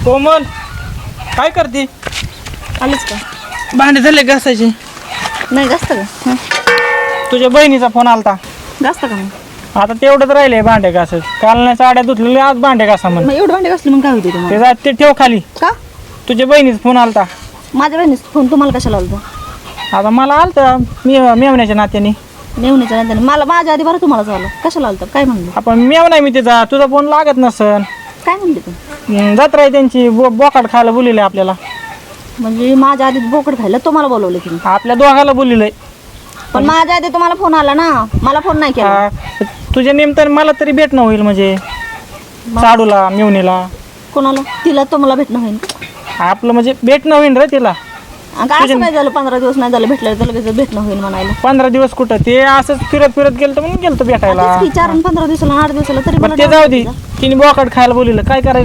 कोमल काय करते? आलीच का? भांडे झाले घासायचे. नाही जास्त का? तुझ्या बहिणीचा फोन आलता. जास्त का मग? आता तेवढंच राहिले भांडे घासत. काल नाही साड्या धुतलेले, आज भांडे घासा म्हण. मग एवढं भांडे घासले मग काय होते तुम्हाला? ते जात ते ठेव खाली. का? तुझ्या बहिणीचा फोन आलता. माझ्या बहिणीचा फोन तुम्हाला कशाला आलता? आता मला आलता मेवण्याच्या नात्याने. नेवणीच्या नंतर मला माझ्या आधी बरं तुम्हाला झालं. कशाला आलता? काय म्हणलं? आपण मेवना मी तिचा, तुझा फोन लागत नसन. काय म्हणले तू? जत्रा आहे त्यांची, बोकाड खायला बोलिले आपल्याला. म्हणजे माझ्या आधी बोकड खायला तुम्हाला बोलवलं की? आपल्या दोघाला बोलिलंय. पण माझ्या आधी तुम्हाला फोन आला ना, मला फोन नाही केला. तुझ्या निमित्ताने मला तरी भेटणं होईल, म्हणजे साडूला मेवणीला. कोणाला? तिला तुम्हाला भेटणं होईल. आपलं म्हणजे भेटणं होईल रे तिला. काय असं काय झालं? 15 दिवस नाही झालं भेटलं तर लगेच भेटणं होईल म्हणायला. 15 दिवस कुठं, ते असंच फिरत फिरत गेलं तर म्हणून गेलं भेटायला. 4 आणि 15 दिवसाला 8 दिवसाला तरी बरं ते जाऊ दे. तिने बोकाड खायला बोलिलं, काय करायचं?